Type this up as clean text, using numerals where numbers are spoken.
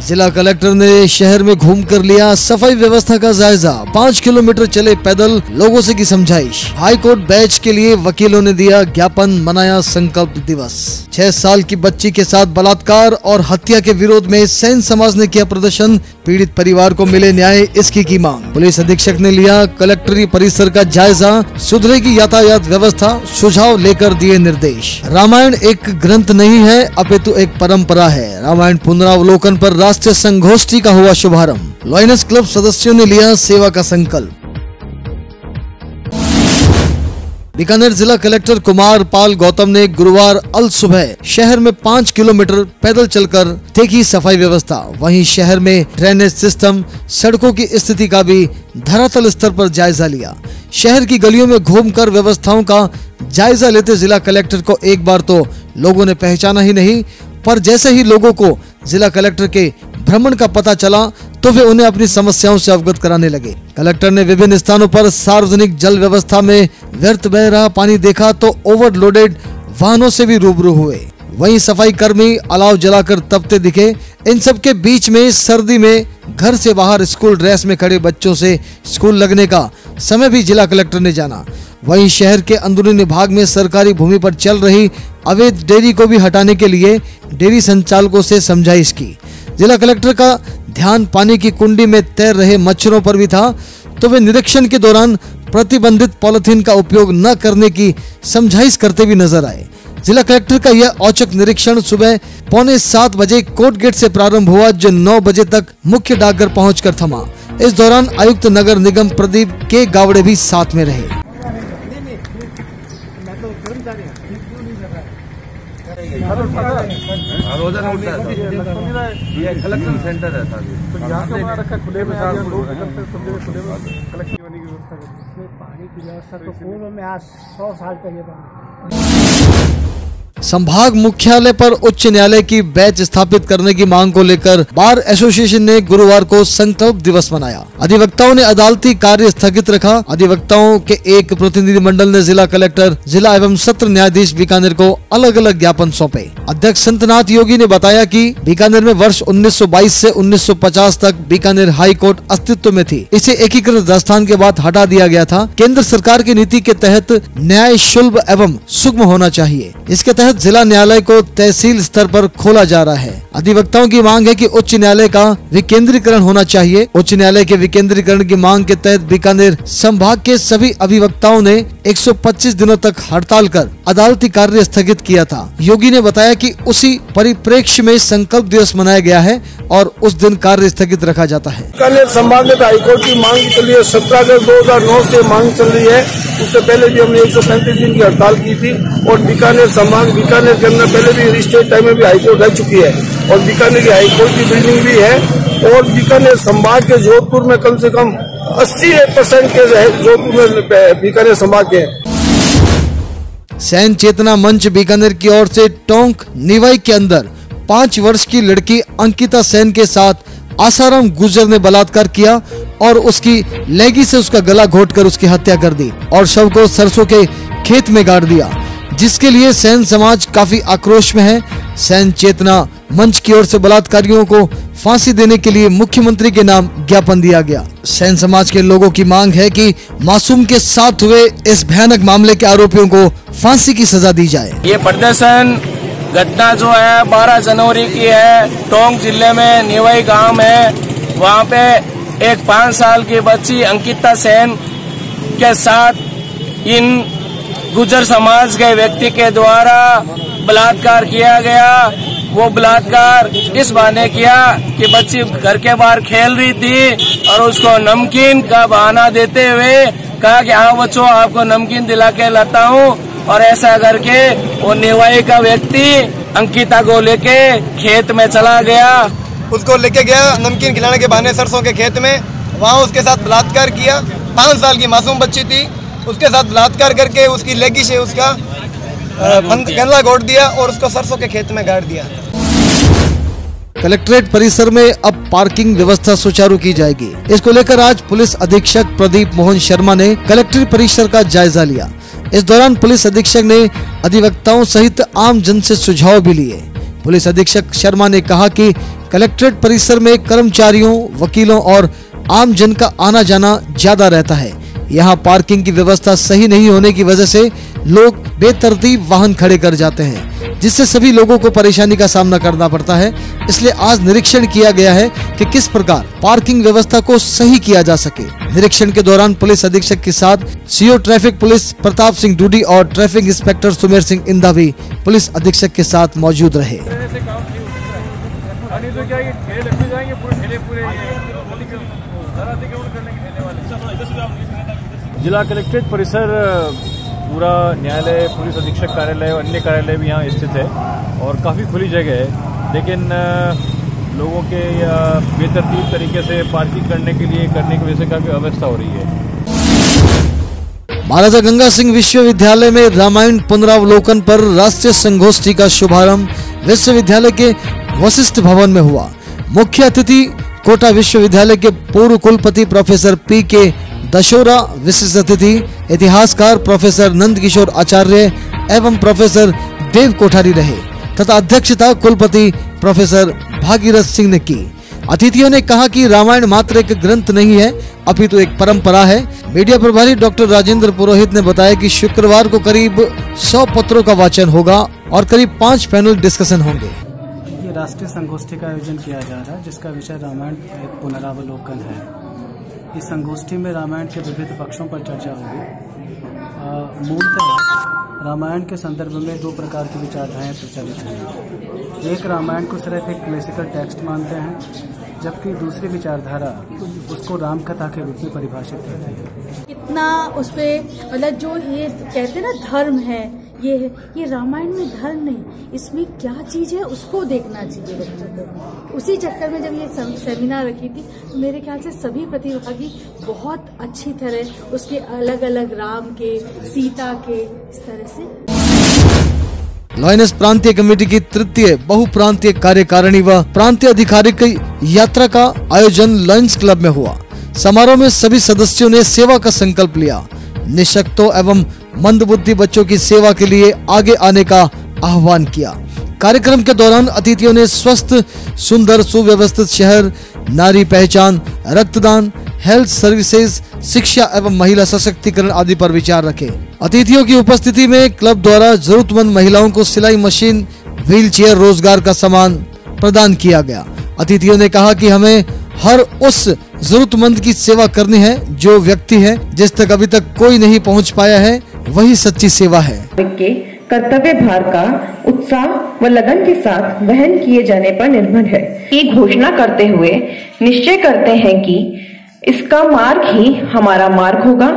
जिला कलेक्टर ने शहर में घूमकर लिया सफाई व्यवस्था का जायजा। 5 किलोमीटर चले पैदल, लोगों से की समझाइश। हाई कोर्ट बैच के लिए वकीलों ने दिया ज्ञापन, मनाया संकल्प दिवस। 6 साल की बच्ची के साथ बलात्कार और हत्या के विरोध में सेन समाज ने किया प्रदर्शन। पीड़ित परिवार को मिले न्याय, इसकी की मांग। पुलिस अधीक्षक ने लिया कलेक्टरी परिसर का जायजा, सुधरेगी यातायात व्यवस्था, सुझाव लेकर दिए निर्देश। रामायण एक ग्रंथ नहीं है अपितु एक परंपरा है। रामायण पुनरावलोकन पर राष्ट्रीय संगोष्ठी का हुआ शुभारंभ। लॉयनर्स क्लब सदस्यों ने लिया सेवा का संकल्प। बीकानेर जिला कलेक्टर कुमार पाल गौतम ने गुरुवार अल सुबह शहर में 5 किलोमीटर पैदल चलकर देखी सफाई व्यवस्था। वहीं शहर में ड्रेनेज सिस्टम, सड़कों की स्थिति का भी धरातल स्तर पर जायजा लिया। शहर की गलियों में घूमकर व्यवस्थाओं का जायजा लेते जिला कलेक्टर को एक बार तो लोगों ने पहचाना ही नहीं, पर जैसे ही लोगों को जिला कलेक्टर के भ्रमण का पता चला तो वे उन्हें अपनी समस्याओं से अवगत कराने लगे। कलेक्टर ने विभिन्न स्थानों पर सार्वजनिक जल व्यवस्था में व्यर्थ बह रहा पानी देखा तो ओवरलोडेड वाहनों से भी रूबरू हुए। वहीं सफाई कर्मी अलाव जलाकर तपते दिखे। इन सब के बीच में सर्दी में घर से बाहर स्कूल ड्रेस में खड़े बच्चों से स्कूल लगने का समय भी जिला कलेक्टर ने जाना। वहीं शहर के अंदरूनी भाग में सरकारी भूमि पर चल रही अवैध डेयरी को भी हटाने के लिए डेयरी संचालकों से समझाइश की। जिला कलेक्टर का ध्यान पानी की कुंडी में तैर रहे मच्छरों पर भी था, तो वे निरीक्षण के दौरान प्रतिबंधित पॉलिथीन का उपयोग न करने की समझाइश करते भी नजर आए। जिला कलेक्टर का यह औचक निरीक्षण सुबह 6:45 बजे कोर्ट गेट से प्रारंभ हुआ, जो 9 बजे तक मुख्य डाकघर पहुंचकर थमा। इस दौरान आयुक्त नगर निगम प्रदीप के गावड़े भी साथ में रहे। ये कलेक्शन सेंटर है सर, खुले में पानी की व्यवस्था तो पूर्व में आज 100 साल पहले। संभाग मुख्यालय पर उच्च न्यायालय की बेंच स्थापित करने की मांग को लेकर बार एसोसिएशन ने गुरुवार को संकल्प दिवस मनाया। अधिवक्ताओं ने अदालती कार्य स्थगित रखा। अधिवक्ताओं के एक प्रतिनिधि मंडल ने जिला कलेक्टर, जिला एवं सत्र न्यायाधीश बीकानेर को अलग अलग ज्ञापन सौंपे। अध्यक्ष संतनाथ योगी ने बताया कि बीकानेर में वर्ष 1922 से 1950 तक बीकानेर हाई कोर्ट अस्तित्व में थी। इसे एकीकृत राजस्थान के बाद हटा दिया गया था। केंद्र सरकार की नीति के तहत न्याय सुलभ एवं सुगम होना चाहिए। इसके तहत जिला न्यायालय को तहसील स्तर पर खोला जा रहा है। अधिवक्ताओं की मांग है कि उच्च न्यायालय का विकेंद्रीकरण होना चाहिए। उच्च न्यायालय के विकेंद्रीकरण की मांग के तहत बीकानेर संभाग के सभी अधिवक्ताओं ने 125 दिनों तक हड़ताल कर अदालती कार्य स्थगित किया था। योगी ने बताया कि उसी परिप्रेक्ष्य में संकल्प दिवस मनाया गया है और उस दिन कार्य स्थगित रखा जाता है। बीकानेर संभाग में हाईकोर्ट की मांग के लिए 17 अगस्त 2009 से मांग चल रही है। उससे पहले भी हमने 135 दिन की हड़ताल की थी और बीकानेर संभाग, बीकानेर के अंदर पहले भी रिस्टेट टाइम में भी हाईकोर्ट रह चुकी है और बीकानेर की हाईकोर्ट की बिल्डिंग भी है। और बीकानेर संभाग के जोधपुर में कम से कम 80% के जोधपुर में बीकानेर संभाग के। सैन चेतना मंच बीकानेर की ओर से टोंक निवाई के अंदर 5 वर्ष की लड़की अंकिता सेन के साथ आसाराम गुर्जर ने बलात्कार किया और उसकी लेगी से उसका गला घोटकर उसकी हत्या कर दी और शव को सरसों के खेत में गाड़ दिया, जिसके लिए सैन समाज काफी आक्रोश में है। सैन चेतना मंच की ओर से बलात्कारियों को फांसी देने के लिए मुख्यमंत्री के नाम ज्ञापन दिया गया। सैन समाज के लोगों की मांग है कि मासूम के साथ हुए इस भयानक मामले के आरोपियों को फांसी की सजा दी जाए। ये प्रदर्शन घटना जो है 12 जनवरी की है। टोंक जिले में निवाई गांव है। वहां पे एक 5 साल की बच्ची अंकिता सेन के साथ इन गुर्जर समाज के व्यक्ति के द्वारा बलात्कार किया गया। वो बलात्कार इस बहाने किया कि बच्ची घर के बाहर खेल रही थी और उसको नमकीन का बहाना देते हुए कहा कि हाँ बच्चों, आपको नमकीन दिला के लाता हूँ। और ऐसा करके वो निवाई का व्यक्ति अंकिता को लेके खेत में चला गया। उसको लेके गया नमकीन खिलाने के बहाने सरसों के खेत में। वहाँ उसके साथ बलात्कार किया। 5 साल की मासूम बच्ची थी। उसके साथ बलात्कार करके उसकी लेगी से उसका गला घोट दिया और उसको सरसों के खेत में गाड़ दिया। कलेक्ट्रेट परिसर में अब पार्किंग व्यवस्था सुचारू की जाएगी। इसको लेकर आज पुलिस अधीक्षक प्रदीप मोहन शर्मा ने कलेक्ट्रेट परिसर का जायजा लिया। इस दौरान पुलिस अधीक्षक ने अधिवक्ताओं सहित आम जन से सुझाव भी लिए। पुलिस अधीक्षक शर्मा ने कहा कि कलेक्ट्रेट परिसर में कर्मचारियों, वकीलों और आम जन का आना जाना ज्यादा रहता है। यहाँ पार्किंग की व्यवस्था सही नहीं होने की वजह से लोग बेतरतीब वाहन खड़े कर जाते हैं, जिससे सभी लोगों को परेशानी का सामना करना पड़ता है। इसलिए आज निरीक्षण किया गया है कि किस प्रकार पार्किंग व्यवस्था को सही किया जा सके। निरीक्षण के दौरान पुलिस अधीक्षक के साथ CO traffic police Pratap Singh Dudi और ट्रैफिक इंस्पेक्टर सुमेर सिंह इंदा भी पुलिस अधीक्षक के साथ मौजूद रहे। जिला कलेक्ट्रेट परिसर पूरा न्यायालय, पुलिस अधीक्षक कार्यालय और अन्य कार्यालय भी यहाँ स्थित है और काफ़ी खुली जगह है, लेकिन लोगों के बेतरतीब तरीके से पार्किंग करने की वजह से काफ़ी अव्यवस्था हो रही है। महाराजा गंगा सिंह विश्वविद्यालय में रामायण पुनरावलोकन पर राष्ट्रीय संगोष्ठी का शुभारंभ विश्वविद्यालय के वशिष्ठ भवन में हुआ। मुख्य अतिथि कोटा विश्वविद्यालय के पूर्व कुलपति प्रोफेसर पी.के. दशोरा, विशिष्ट अतिथि इतिहासकार प्रोफेसर नंद किशोर आचार्य एवं प्रोफेसर देव कोठारी रहे तथा अध्यक्षता कुलपति प्रोफेसर भागीरथ सिंह ने की। अतिथियों ने कहा कि रामायण मात्र एक ग्रंथ नहीं है, अपितु एक परंपरा है। मीडिया प्रभारी डॉक्टर राजेंद्र पुरोहित ने बताया कि शुक्रवार को करीब 100 पत्रों का वाचन होगा और करीब 5 पैनल डिस्कशन होंगे। ये राष्ट्रीय संगोष्ठी का आयोजन किया जा रहा है, जिसका विषय रामायण एक पुनरावलोकन है। इस संगोष्ठी में रामायण के विविध पक्षों पर चर्चा होगी। मूलतः रामायण के संदर्भ में 2 प्रकार की विचारधाराएं प्रचलित हैं। एक रामायण को सिर्फ एक क्लासिकल टेक्स्ट मानते हैं, जबकि दूसरी विचारधारा उसको राम कथा के रूप में परिभाषित करती है। कितना उस पे मतलब जो ये कहते हैं ना धर्म है, ये रामायण में धर्म नहीं, इसमें क्या चीज है उसको देखना चाहिए बच्चों को। उसी चक्कर में जब ये सेमिनार रखी थी तो मेरे ख्याल से सभी प्रतिभागी बहुत अच्छी तरह उसके अलग अलग राम के, सीता के, इस तरह से। लॉयनेस प्रांतीय कमेटी की तृतीय बहुप्रांतीय कार्यकारिणी व प्रांतीय अधिकारिक यात्रा का आयोजन लॉयन्स क्लब में हुआ। समारोह में सभी सदस्यों ने सेवा का संकल्प लिया। निःशक्तों एवं मंदबुद्धि बच्चों की सेवा के लिए आगे आने का आह्वान किया। कार्यक्रम के दौरान अतिथियों ने स्वस्थ, सुंदर, सुव्यवस्थित शहर, नारी पहचान, रक्तदान, हेल्थ सर्विसेज, शिक्षा एवं महिला सशक्तिकरण आदि पर विचार रखे। अतिथियों की उपस्थिति में क्लब द्वारा जरूरतमंद महिलाओं को सिलाई मशीन, व्हील चेयर, रोजगार का सामान प्रदान किया गया। अतिथियों ने कहा कि हमें हर उस जरूरतमंद की सेवा करनी है जो व्यक्ति है जिस तक अभी तक कोई नहीं पहुंच पाया है, वही सच्ची सेवा है। के कर्तव्य भार का उत्साह व लगन के साथ वहन किए जाने पर निर्भर है। ये घोषणा करते हुए निश्चय करते हैं कि इसका मार्ग ही हमारा मार्ग होगा